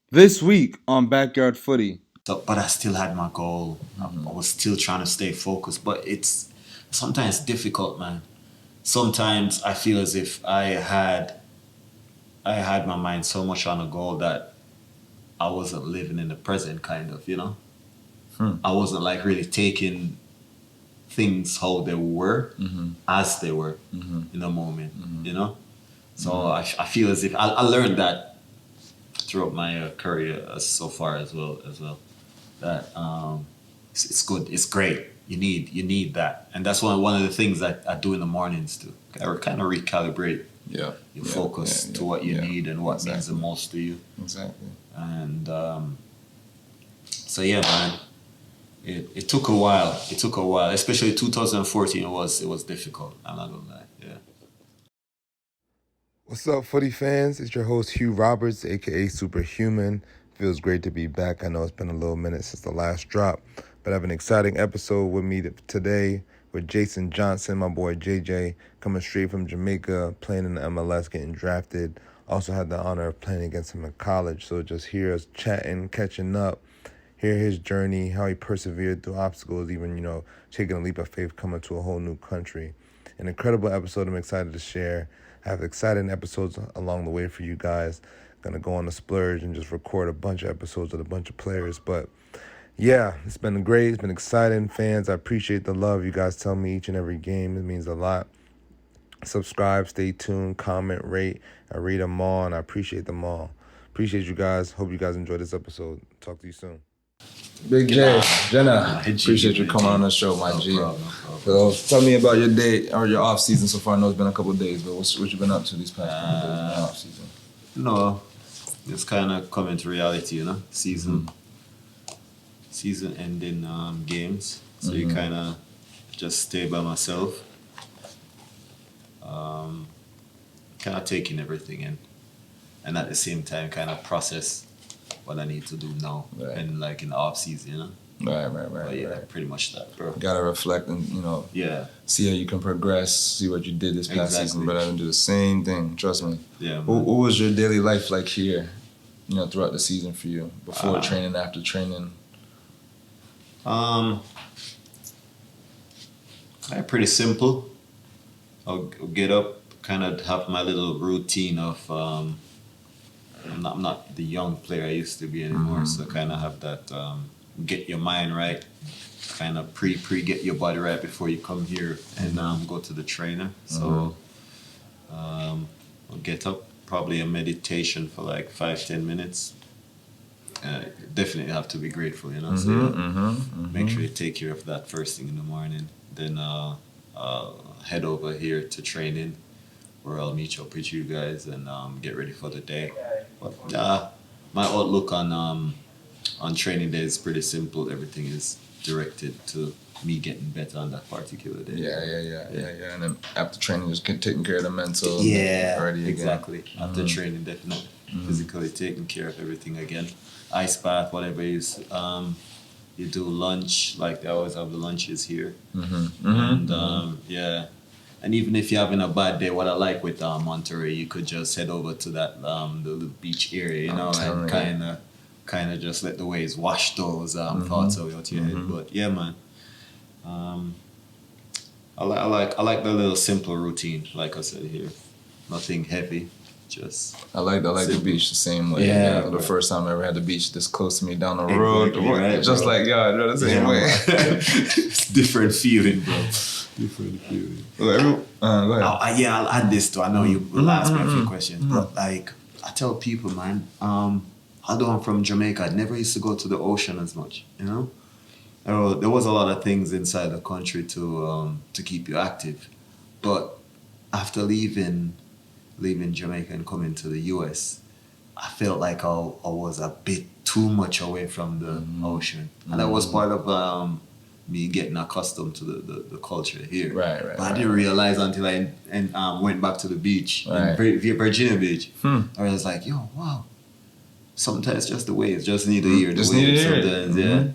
This week on Backyard Footy. So, but I still had my goal. I was still trying to stay focused, but it's sometimes difficult, man. Sometimes I feel as if I had my mind so much on a goal that I wasn't living in the present, kind of, you know. I wasn't like really taking things how they were as they were in the moment, you know. So I feel as if I learned that throughout my career so far as well that it's good, it's great. You need that, and that's one of the things that I do in the mornings to kind of recalibrate Yeah. your focus to what you need and what means the most to you. Exactly. And so yeah, man, it took a while. It took a while, especially 2014. It was difficult. I'm not gonna lie. Yeah. What's up, footy fans? It's your host, Hugh Roberts, aka Superhuman. Feels great to be back. I know it's been a little minute since the last drop, but I have an exciting episode with me today with Jason Johnson, my boy JJ, coming straight from Jamaica, playing in the MLS, getting drafted. Also had the honor of playing against him in college, so just hear us chatting, catching up, hear his journey, how he persevered through obstacles, even, taking a leap of faith, coming to a whole new country. An incredible episode I'm excited to share. I have exciting episodes along the way for you guys. Gonna go on the splurge and just record a bunch of episodes with a bunch of players. But yeah, it's been great. It's been exciting, fans. I appreciate the love you guys tell me each and every game. It means a lot. Subscribe, stay tuned, comment, rate. I read them all, and I appreciate them all. Appreciate you guys. Hope you guys enjoyed this episode. Talk to you soon. Big J, Jenna, G, appreciate you man, coming G. on the show, my No G. problem, no problem. So tell me about your day or your off season so far. I know it's been a couple of days, but what you been up to these past couple of days in the off season? No, it's kind of coming to reality, you know. Season ending games, so you kind of just stay by myself. Kind of taking everything in, and at the same time, kind of process what I need to do now, Right. and like in the off season, you know. Right. But yeah, Right. pretty much that, bro. Gotta reflect and Yeah, see how you can progress, see what you did this past Exactly. season, but I didn't do the same thing. Trust me. yeah. What Man. was your daily life like here? Throughout the season for you, before training, after training. Pretty simple. I'll get up, kind of have my little routine of. I'm not the young player I used to be anymore, so kind of have that get your mind right, kind of pre get your body right before you come here and go to the trainer. So I'll get up, probably a meditation for like 5-10 minutes. Definitely have to be grateful, you know. So make sure you take care of that first thing in the morning. Then head over here to training, where I'll meet up with you guys and get ready for the day. But my outlook on training day is pretty simple. Everything is directed to me getting better on that particular day. Yeah. And then after training, just taking care of the mental. Yeah, Ready again. exactly. After training, definitely physically taking care of everything again. Ice bath, whatever you do, lunch. Like they always have the lunches here, and and even if you're having a bad day, what I like with Monterey, you could just head over to that the little beach area, you know, and kind of just let the waves wash those thoughts away out your head. But yeah, man. I like the little simple routine, like I said here. Nothing heavy, just I like the simple. beach the same way. Yeah, The bro. first time I ever had the beach this close to me down the road. Exactly right, just bro. like, the same Yeah, way. man. It's different feeling, bro. Different feeling. Well, go ahead. I'll add this too. I know you will ask me a few questions, but like I tell people, man, although I'm from Jamaica, I never used to go to the ocean as much, you know. There was a lot of things inside the country to keep you active, but after leaving Jamaica and coming to the US, I felt like I was a bit too much away from the ocean, and that was part of me getting accustomed to the culture here. Right. But I didn't realize until I went back to the beach, in Virginia Beach. I was like, yo, wow. Sometimes just the waves, just need to hear the Just need to waves. hear it. Sometimes, yeah.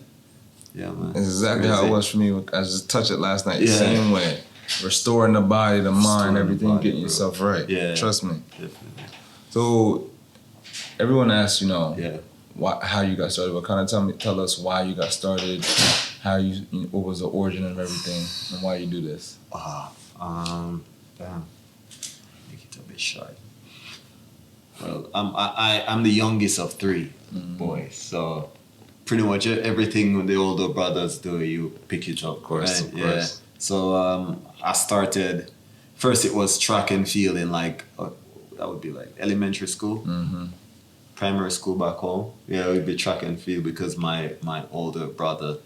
Yeah, man. It's exactly how it was for me. I just touched it last night. The Yeah. same way. Restoring the body, the Restoring mind, the everything, body, getting bro. yourself right. Yeah. Trust me. Definitely. So everyone asks, Yeah. how you got started, but kind of tell us why you got started, what was the origin of everything, and why you do this. Damn. Make it a bit short. Well, I'm the youngest of three boys, so pretty much everything the older brothers do, you pick it up. Of course, right? of course. Yeah. So I started. First, it was track and field in like that would be like elementary school, primary school back home. Yeah, it would be track and field because my older brother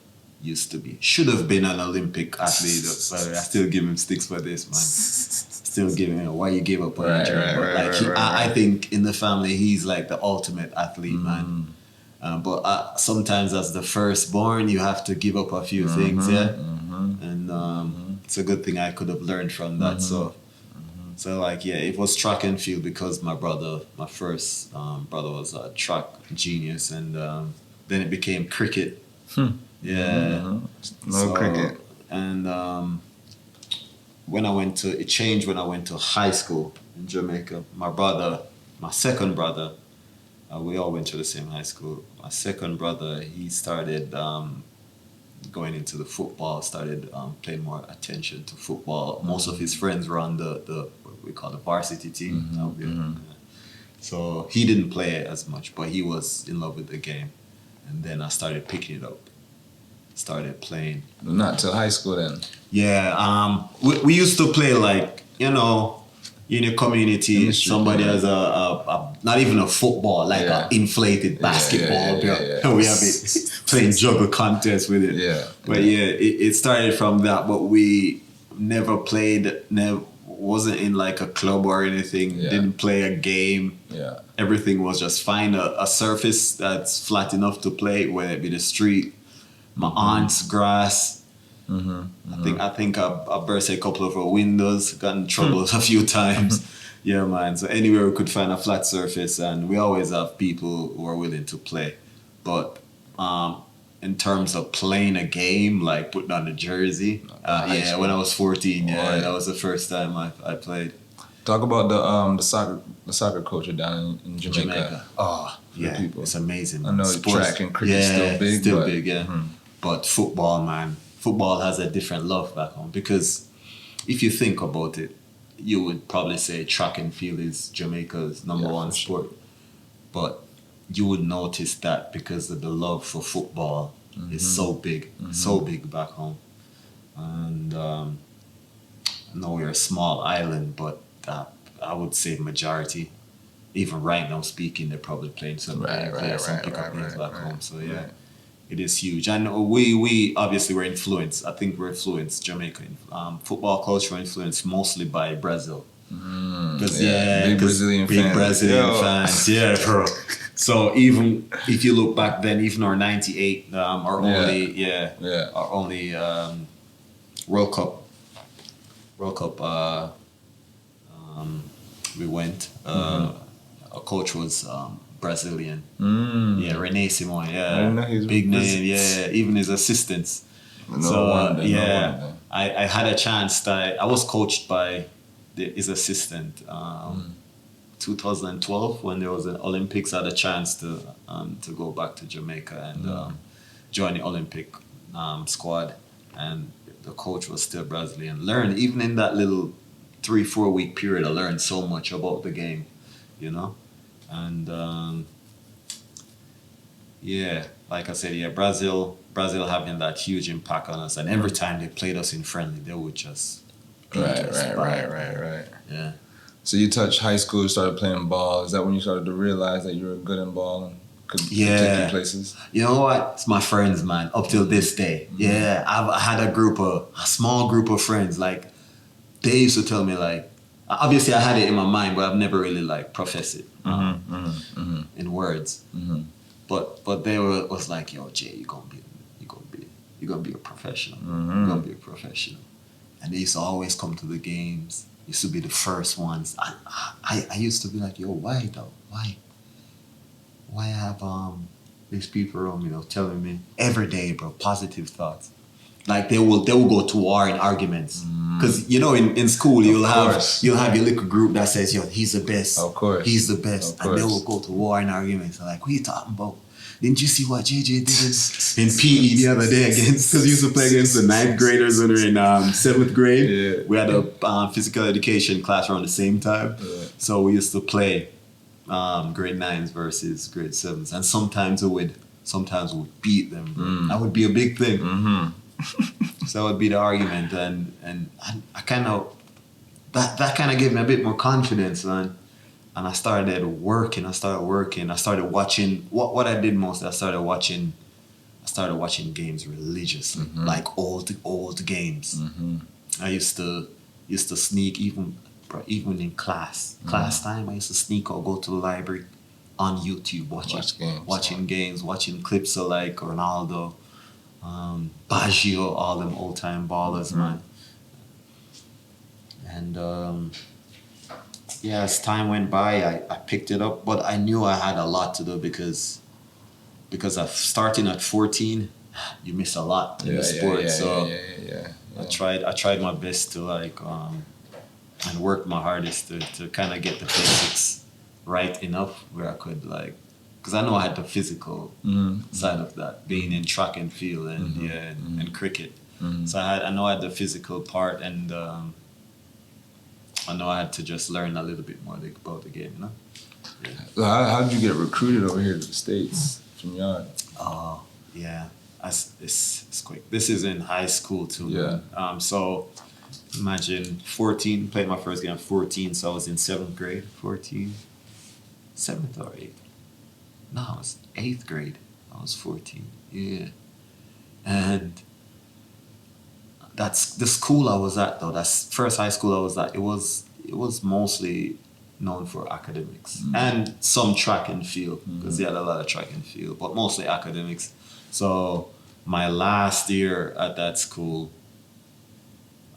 should have been an Olympic athlete. But I still give him sticks for this, man. Still give him why you gave up on injury. I think in the family he's like the ultimate athlete, man. But sometimes as the firstborn, you have to give up a few things, yeah. And it's a good thing I could have learned from that. So like it was track and field because my first brother was a track genius, and then it became cricket. Yeah, Cricket. And it changed when I went to high school in Jamaica. My second brother, we all went to the same high school. My second brother, he started going into the football, started paying more attention to football. Most of his friends were on the what we call the varsity team. So he didn't play as much, but he was in love with the game. And then I started picking it up. Started playing. Not till high school then. Yeah, we used to play like, in your community, somebody has a not even a football, like an inflated basketball. We have it playing juggle contests with it. But it started from that, but we never played, wasn't in like a club or anything, didn't play a game. Everything was just find a surface that's flat enough to play, whether it be the street, my aunt's grass. I think I burst a couple of her windows, got in trouble a few times. Yeah, man. So anywhere we could find a flat surface, and we always have people who are willing to play. But in terms of playing a game, like putting on a jersey, when I was 14, that was the first time I played. Talk about the soccer culture down in Jamaica. Oh, yeah, it's amazing. Man. I know track and cricket is still big. But football, man. Football has a different love back home because if you think about it, you would probably say track and field is Jamaica's number one sport. But you would notice that because of the love for football is so big back home. And I know we're a small island, but I would say majority, even right now speaking, they're probably playing some pickup games back home. So it is huge. And we obviously were influenced. I think we're influenced, Jamaica. Football culture were influenced mostly by Brazil. Big Brazilian fans. Yeah, bro. So even if you look back then, even our 98, our only World Cup, we went. Our coach was Brazilian. Rene Simon. Big name. Even his assistants. I had a chance. I was coached by his assistant. 2012 when there was an Olympics, I had a chance to go back to Jamaica and join the Olympic squad, and the coach was still Brazilian. Learned even in that little 3-4 week period, I learned so much about the game, and like I said, Brazil having that huge impact on us, and every time they played us in friendly, they would just right. Yeah. So you touched high school, you started playing ball. Is that when you started to realize that you were good in ball and could take you places? You know what? It's my friends, man, up till this day. Yeah, I've had a small group of friends. Like, they used to tell me, like, obviously I had it in my mind, but I've never really, like, professed it in words. But they was like, yo, Jay, you're gonna be a professional. You're gonna be a professional. And they used to always come to the games. Used to be the first ones. I used to be like, yo, why though? Why have these people around me, telling me every day, bro, positive thoughts. Like they will go to war in arguments. Because you know in school you'll have your little group that says, yo, he's the best. Of course. He's the best. Of course. And they will go to war in arguments. I'm like, what are you talking about? Didn't you see what JJ did in PE the other day against? Because we used to play against the 9th graders when we were in 7th grade. Yeah. We had a physical education class around the same time. Yeah. So we used to play grade 9s versus grade 7s. And sometimes we would beat them. Bro. That would be a big thing. So that would be the argument. And I kind of, that kind of gave me a bit more confidence, man. And I started working. I started watching. What I did most, I started watching games religiously, like old games. I used to sneak even in class time. I used to sneak or go to the library on YouTube, watching games, watching clips of like Ronaldo, Baggio, all them old time ballers, man. And yeah, as time went by, I picked it up, but I knew I had a lot to do because of starting at 14, you miss a lot in the sport. I tried my best to like and worked my hardest to kind of get the basics right enough where I could like, because I know I had the physical side of that, being in track and field and cricket. So I know I had the physical part, and I know I had to just learn a little bit more about the game, you know? Yeah. So how did you get recruited over here to the States from Yard? Oh, yeah. It's quick. This is in high school too. Yeah. So imagine 14, played my first game at 14, so I was in 7th grade. 14, 7th or 8th? No, I was 8th grade. I was 14. Yeah. And that's the school I was at though. That's first high school I was at. It was mostly known for academics and some track and field, because they had a lot of track and field, but mostly academics. So my last year at that school,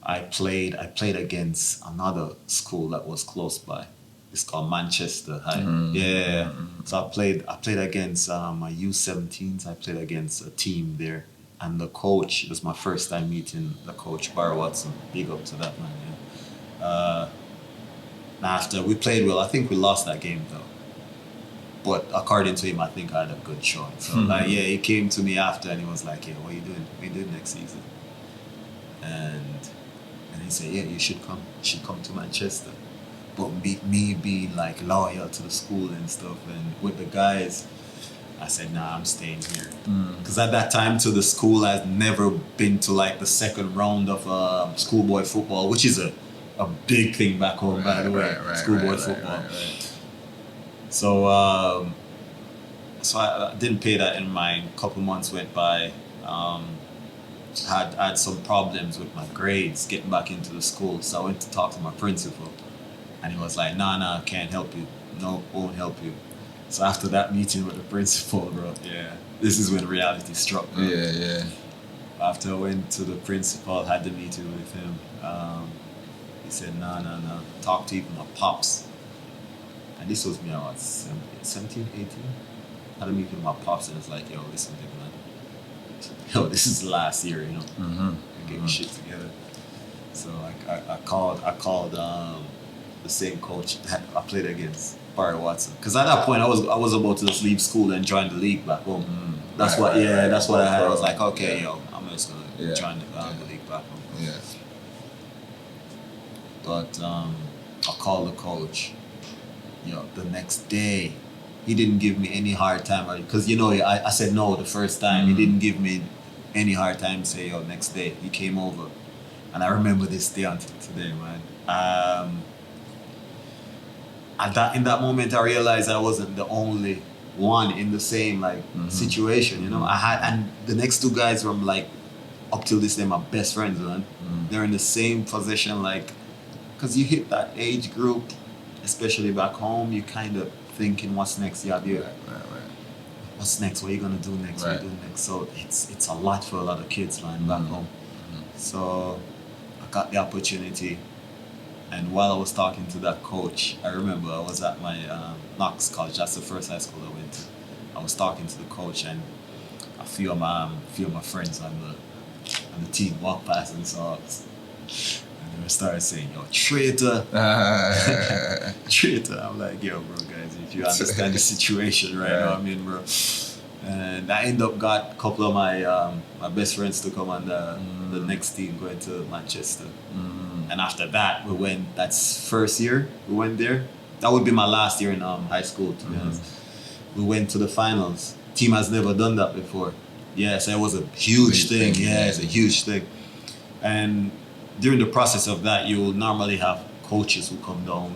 I played against another school that was close by. It's called Manchester High. Yeah. So I played against my U17s. I played against a team there. And the coach, it was my first time meeting the coach, Barry Watson. Big up to that man, yeah. After we played well, I think we lost that game though. But according to him, I think I had a good shot. So he came to me after and he was like, yeah, what are you doing? What are you doing next season? And he said, yeah, you should come to Manchester. But me being like loyal to the school and stuff, and with the guys, I said, nah, I'm staying here. Because at that time to the school, I'd never been to like the second round of schoolboy football, which is a big thing back home, by the way, schoolboy football. So I didn't pay that in mind. A couple months went by. Had some problems with my grades getting back into the school. So I went to talk to my principal. And he was like, nah, can't help you. No, won't help you. So after that meeting with the principal, bro, this is when reality struck, bro. Yeah. After I went to the principal, had the meeting with him, he said, no. Talk to even my pops. And this was me, I was 17, 18. Had a meeting with my pops, and it's like, yo, listen, man. Yo, this is the last year, you know. Get your shit together. So I called the same coach that I played against, Barry Watson, because at that point I was about to just leave school and join the league back home. That's what I had. I was like, okay, yo, I'm just gonna join the league back home. Yeah. But I called the coach. Yo, the next day, he didn't give me any hard time, because I said no the first time. He didn't give me any hard time. Say, yo, next day he came over, and I remember this day until today, man. In that moment, I realized I wasn't the only one in the same situation. You know, and the next two guys were like, up till this day, my best friends, man. They're in the same position, because you hit that age group, especially back home, you kind of thinking, what's next? Right. What's next? What are you gonna do next? What are you doing next? So it's a lot for a lot of kids, man, back home. So I got the opportunity. And while I was talking to that coach, I remember I was at my Knox College. That's the first high school I went to. I was talking to the coach, and a few of my friends on And the team walked past and saw us. And they started saying, yo, traitor. Traitor. I'm like, yo, bro, guys, if you understand the situation right now, I mean, bro. And I ended up got a couple of my best friends to come on the next team going to Manchester. And after that, we went, that's first year we went there. That would be my last year in high school, to be honest. We went to the finals. Team has never done that before. Yeah, so it was a huge thing. Yeah, it's a huge thing. And during the process of that, you will normally have coaches who come down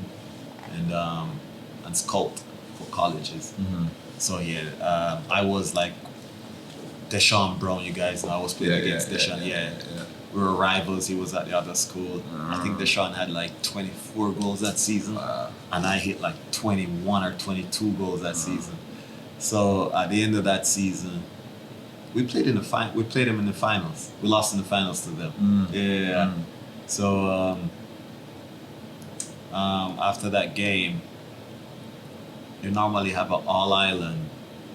and scout for colleges. So yeah, I was like Deshaun Brown, you guys know. I was playing against Deshaun. Yeah. We were rivals. He was at the other school. I think Deshaun had like 24 goals that season. And I hit like 21 or 22 goals that season. So at the end of that season, we played him in the finals. We lost in the finals to them. So after that game, you normally have an all-island,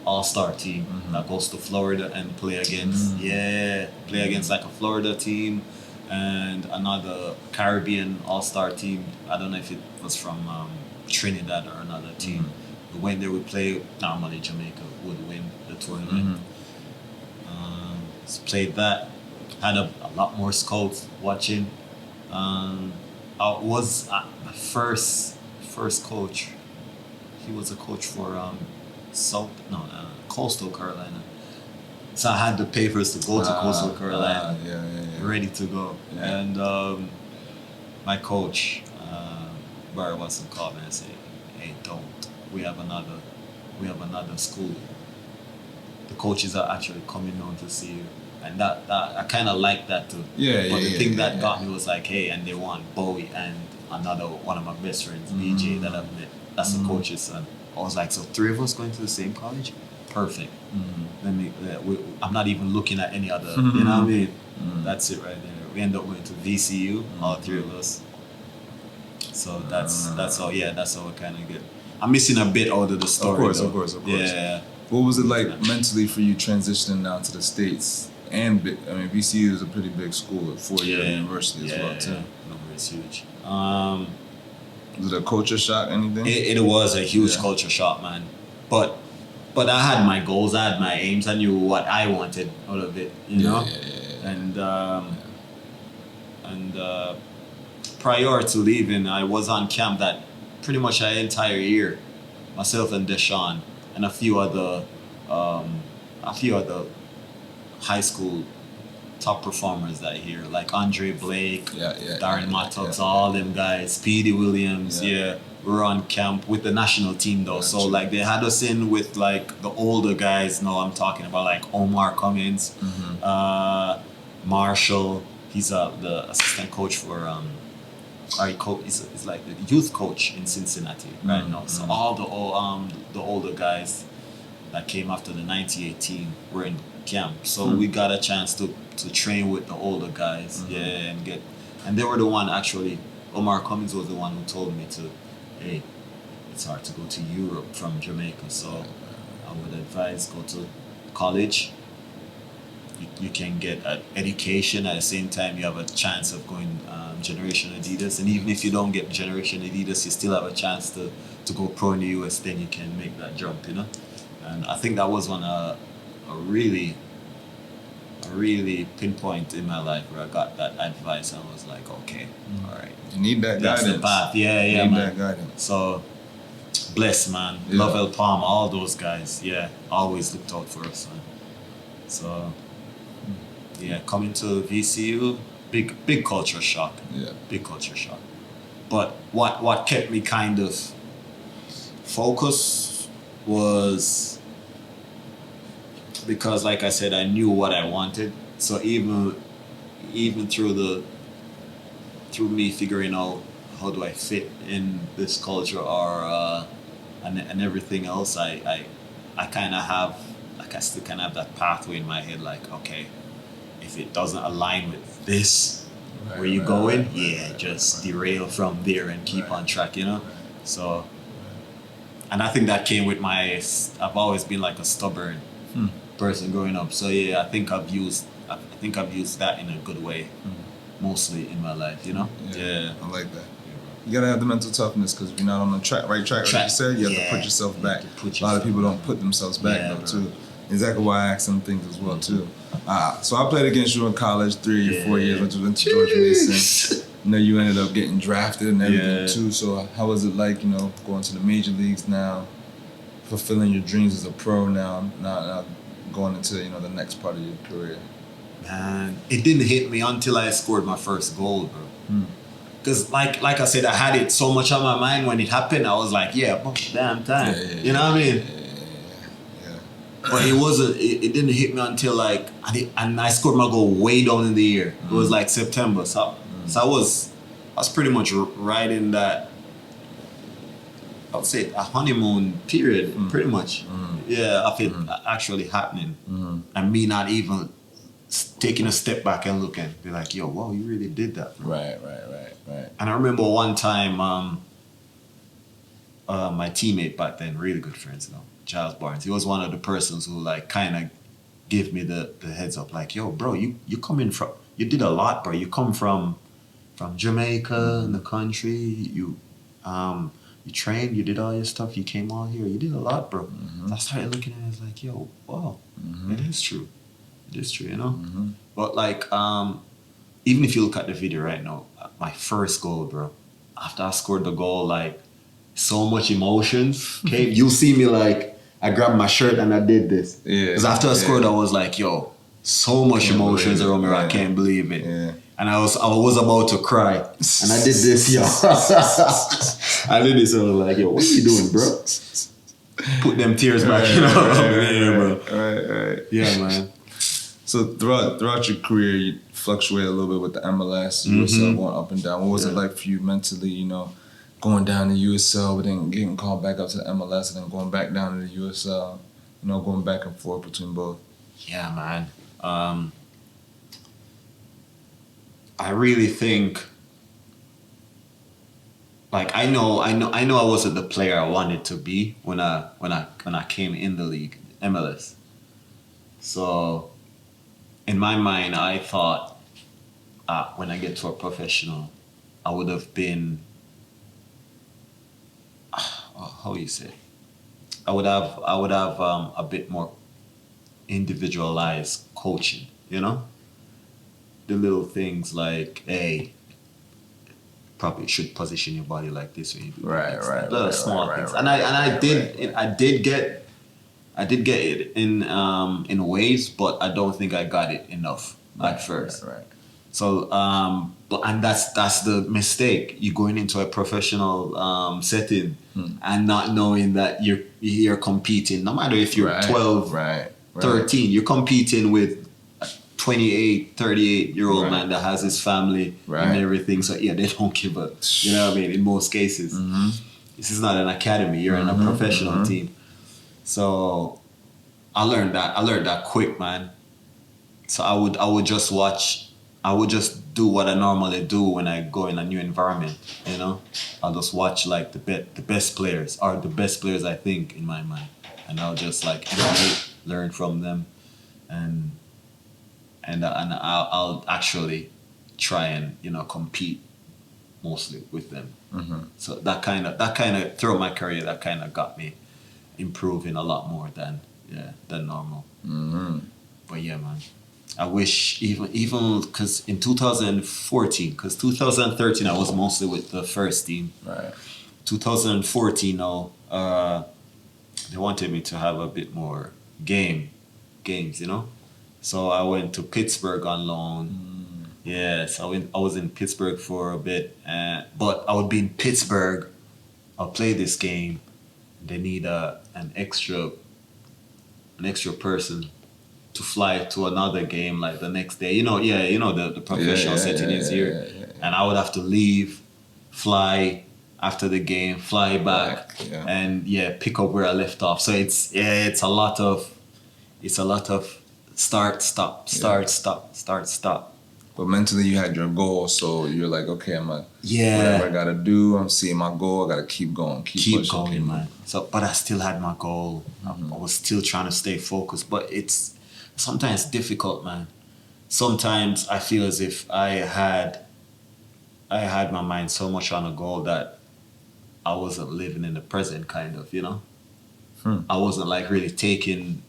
all-star team that goes to Florida and play against, play against like a Florida team and another Caribbean all-star team. I don't know if it was from Trinidad or another team. We went there, we play, normally Jamaica would win the tournament. So played that, had a lot more scouts watching. I was my first coach. He was a coach for Coastal Carolina. So I had the papers to go to Coastal Carolina, ready to go. And my coach, Barry Watson, called me and said, "Hey, don't. We have another school. The coaches are actually coming down to see you." And that I kind of like that too. But the thing that got me was like, hey, and they want Bowie and another one of my best friends, BJ, that I've met. That's the coach's son. I was like, so 3 of us going to the same college? Perfect. I'm not even looking at any other, you know what I mean? That's it right there. We end up going to VCU, all 3 of us. So that's all. Yeah, that's how we kind of get. I'm missing a bit out of the story. Of course. Yeah. What was it like mentally for you transitioning now to the States? And VCU is a pretty big school, a 4-year university as well too. No, it's huge. Was it a culture shock? Anything? It was a huge culture shock, man. But I had my goals, I had my aims, I knew what I wanted out of it, you know. And prior to leaving, I was on camp that pretty much an entire year. Myself and Deshaun and a few other high school top performers that here, like Andre Blake, Darren Mattox, all them guys, Speedy Williams, we were on camp with the national team though. So like they had us in with like the older guys. No, I'm talking about like Omar Cummins, Marshall. He's the assistant coach for he's like the youth coach in Cincinnati right now. So all the older guys that came after the 98 team were in camp. So we got a chance to train with the older guys, and they were the one actually. Omar Cummins was the one who told me to, hey, it's hard to go to Europe from Jamaica, so I would advise go to college. You can get an education at the same time you have a chance of going Generation Adidas, and even if you don't get Generation Adidas, you still have a chance to go pro in the US. Then you can make that jump, you know. And I think that was one a really pinpoint in my life where I got that advice and I was like, okay, all right. You need that That's guidance. the path. Yeah, you need man. that guidance. So, bless, man. Lovell Palm, all those guys, always looked out for us, man. So, coming to VCU, big culture shock. Yeah. Big culture shock. But what kept me kind of focused was because, like I said, I knew what I wanted. So even through me figuring out how do I fit in this culture or and everything else, I kind of have, like, I still kind of have that pathway in my head, like, okay, if it doesn't align with this, where you going, just derail from there and keep on track, you know. So, and I think that came with I've always been like a stubborn person growing up. So I think I've used I think I've used that in a good way, mostly in my life. You know. Yeah. I like that. You gotta have the mental toughness because if you're not on the right track, like you said, you have to put yourself back. A lot of people don't put themselves back though, too. Exactly why I ask them things as well, too. So I played against you in college 3 or 4 years, went to George Mason. You know, you ended up getting drafted and everything, too. So how was it like, you know, going to the major leagues now, fulfilling your dreams as a pro now going into, you know, the next part of your career? Man, it didn't hit me until I scored my first goal, bro. Because like I said, I had it so much on my mind when it happened. I was like, damn time. You know what I mean? But it wasn't. It didn't hit me until like I scored my goal way down in the year. It was like September, so I was pretty much right in that. I would say a honeymoon period, pretty much. Yeah, of it actually happening, and me not even taking a step back and looking, be like, yo, wow, you really did that. Right. And I remember one time, my teammate back then, really good friends, you know, Giles Barnes, he was one of the persons who like kind of gave me the heads up, like, yo, bro, you did a lot, bro. You come from Jamaica in the country, you trained, you did all your stuff, you came all here, you did a lot, bro. I started looking at it, I was like, yo, wow, it is true. It is true, you know? But like, even if you look at the video right now, my first goal, bro, after I scored the goal, like, so much emotions came. You'll see me like, I grabbed my shirt and I did this. Yeah. Because after I scored, I was like, yo, so much emotions around me, I can't believe it. Yeah. And I was about to cry. And I did this, yo. I did this, and I was like, yo, what are you doing, bro? Put them tears back, you know? Right. Yeah, man. So throughout your career, you fluctuate a little bit with the MLS, USL going up and down. What was it like for you mentally, you know, going down to USL, but then getting called back up to the MLS and then going back down to the USL, you know, going back and forth between both? Yeah, man. I really think, like, I know I wasn't the player I wanted to be when I came in the league, MLS. So, in my mind, I thought when I get to a professional, I would have been, how you say, I would have a bit more individualized coaching, you know? The little things like, hey, probably should position your body like this when you do right. Little small things. And I did get it in ways, but I don't think I got it enough at first. Right. So and that's the mistake. You're going into a professional setting and not knowing that you're competing. No matter if you're 12, 13, you're competing with 28, 38-year-old man that has his family and everything. So yeah, they don't give up. You know what I mean? In most cases, this is not an academy. You're in a professional team. So I learned that quick, man. So I would just watch. I would just do what I normally do when I go in a new environment. You know, I'll just watch like the best players, or the best players I think in my mind, and I'll just like emulate, learn from them, and I'll actually try and, you know, compete mostly with them. So that kind of throughout my career, that kind of got me improving a lot more than normal. But yeah, man, I wish even because in 2014, because 2013 I was mostly with the first team. Right. 2014 now, they wanted me to have a bit more games, you know. So I went to Pittsburgh on loan. Yes, I was in Pittsburgh for a bit, but I would be in Pittsburgh. I'll play this game. They need an extra person to fly to another game like the next day. You know, the professional setting is here, and I would have to leave, fly after the game, fly back, and pick up where I left off. So it's a lot of start, stop. But mentally, you had your goal, so you're like, okay, whatever I gotta do, I'm seeing my goal. I gotta keep going, keep pushing, man. So, but I still had my goal. I was still trying to stay focused, but it's sometimes difficult, man. sometimes I feel as if I had my mind so much on a goal that I wasn't living in the present, kind of, you know. I wasn't like really taking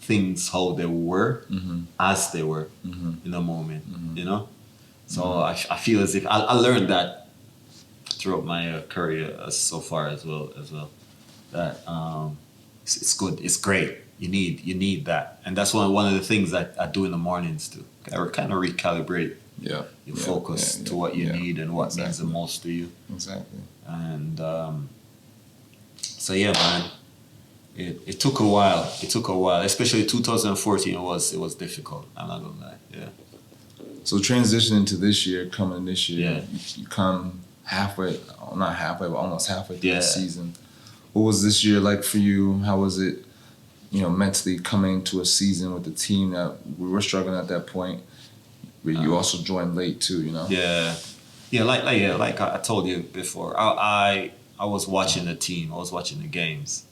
things how they were, as they were in the moment, you know. So I feel as if I learned that throughout my career so far as well that it's good, it's great. You need that, and that's one of the things that I do in the mornings too. I kind of recalibrate your focus to what you need and what means the most to you. Exactly. And so yeah, man, it took a while. It took a while, especially 2014. It was difficult. I'm not gonna lie. Yeah. So transitioning to this year, coming this year, Yeah. you come halfway, not halfway, but almost halfway through Yeah. the season. What was this year like for you? How was it, mentally coming to a season with the team that we were struggling at that point, but you also joined late too, Yeah, like I told you before. I was watching the team. I was watching the games.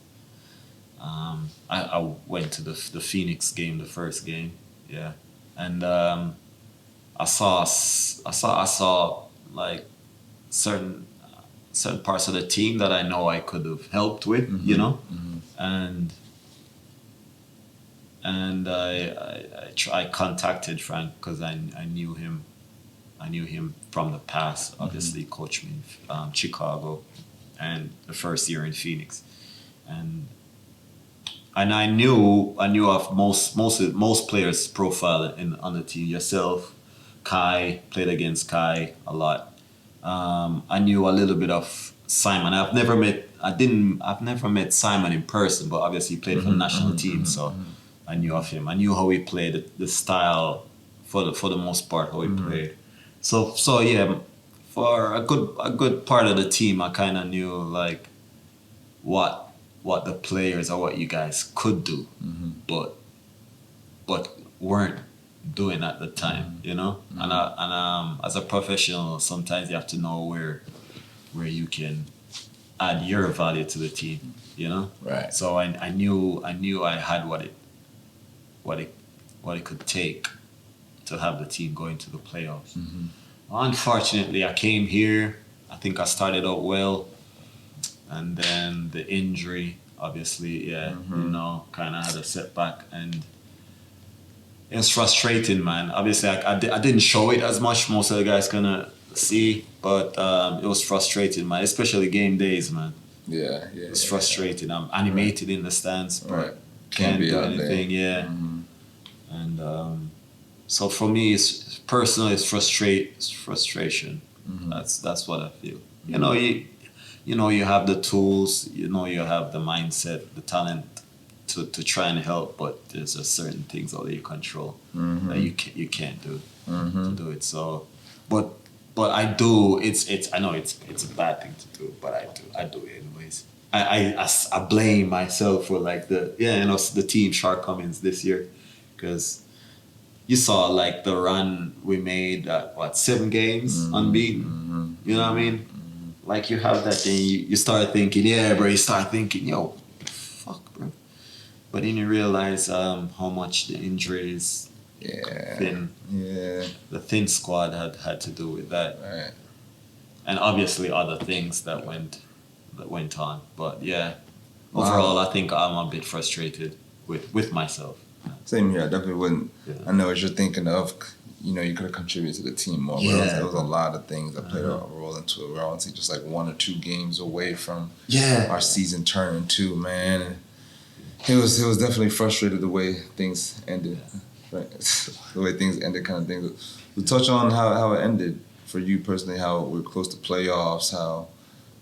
I went to the Phoenix game, the first game. Yeah, and I saw like certain parts of the team that I know I could have helped with, you know, and I contacted Frank because I knew him. I knew him from the past. Obviously, he coached me in Chicago, and the first year in Phoenix, and I knew of most players' profile on the team. Yourself, Kai, played against Kai a lot. I knew a little bit of Simon. I've never met Simon in person, but obviously he played for the national team, so I knew of him. I knew how he played, the style for the most part, how he played. So yeah, for a good part of the team, I kind of knew like what the players or what you guys could do, but weren't doing at the time, you know. And as a professional, sometimes you have to know where you can add your value to the team, you know. Right. So I knew I had what it could take to have the team going to the playoffs. Unfortunately, I came here. I think I started out well, and then the injury, obviously, kind of had a setback, and it was frustrating, man. Obviously, I didn't show it as much. Most of the guys gonna see, but it was frustrating, man. Especially game days, man. Yeah. It's frustrating. I'm animated in the stands, but Right. can't be do out anything. there. Yeah, and so for me, it's personally, it's frustration. That's what I feel. You have the tools. You have the mindset, the talent to try and help, but there's a certain things out of your control that you can't do to do it. So, but I do. I know it's a bad thing to do, but I do it anyways. I blame myself for like the team shortcomings this year, because you saw like the run we made at 7 games unbeaten. You know what I mean? Like you have that thing, you start thinking, bro. You start thinking, yo, fuck, bro. But then you realize how much the injuries, the thin squad had to do with that, Right. and obviously other things that went on. But yeah, overall, I think I'm a bit frustrated with myself. Same here. I definitely wouldn't. Yeah. I know what you're thinking of. You could have contributed to the team more. But there was a lot of things that played a role into it. We're honestly just like 1 or 2 games away from our season turning too, man. And it was definitely frustrated the way things ended. Right? The way things ended, kind of thing. We'll touch on how it ended for you personally, how we're close to playoffs, how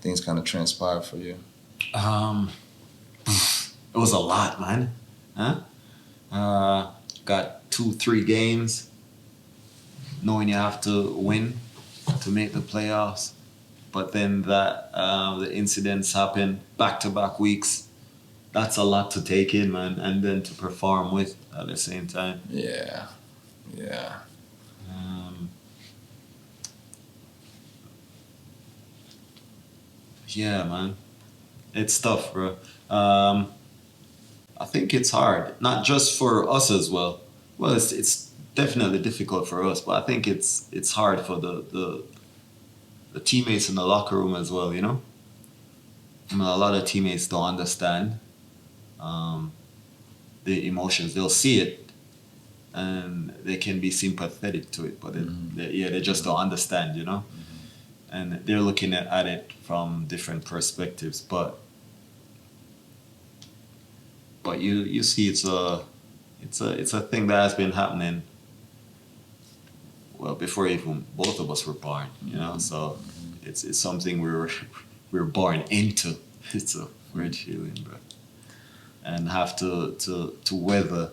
things kind of transpired for you. It was a lot, man. Got 2-3 games, knowing you have to win to make the playoffs, but then the incidents happen back-to-back weeks. That's a lot to take in, man, and then to perform with at the same time. Yeah. Yeah, man, it's tough, bro. I think it's hard, not just for us as well. Well, it's definitely difficult for us, but I think it's hard for the teammates in the locker room as well, you know? I mean, a lot of teammates don't understand the emotions. They'll see it and they can be sympathetic to it, but they just don't understand, you know? And they're looking at it from different perspectives, but you see it's a thing that has been happening well before even both of us were born, you know. So it's something we were born into. It's a weird feeling, bro, and have to weather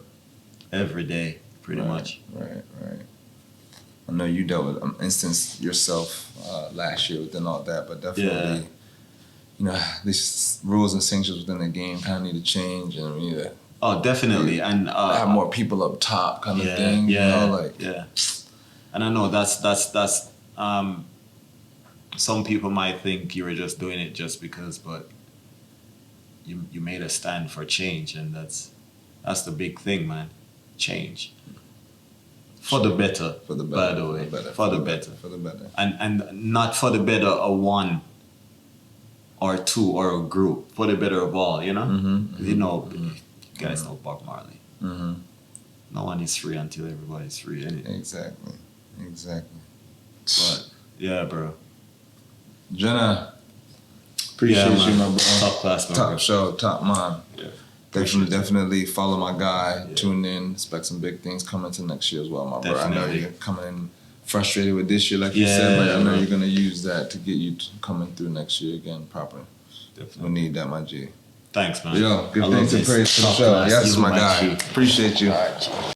every day pretty much. Right. I know you dealt with an instance yourself last year within all that, but definitely, you know, these rules and sanctions within the game kind of need to change, and we need to. Oh, definitely, and have more people up top, kind of thing. You know, like And I know that's some people might think you were just doing it just because, but you made a stand for change, and that's the big thing, man. Change. For the better, by the way. For the better. And not for the better of one or two or a group. For the better of all, you know? You know, you guys know Bob Marley. No one is free until everybody's free, innit? Exactly. But, yeah, bro. Jenna, appreciate you, my bro. Top class, man. Top show, top man. Yeah. Definitely follow my guy. Yeah. Tune in. Expect some big things coming to next year as well, my bro. I know you're coming in frustrated with this year, like you said, but I know you're going to use that to get you coming through next year again proper. Definitely. We need that, my G. Thanks, man. Yo, give thanks and praise for the show. Yes, my guy. Appreciate you. All right.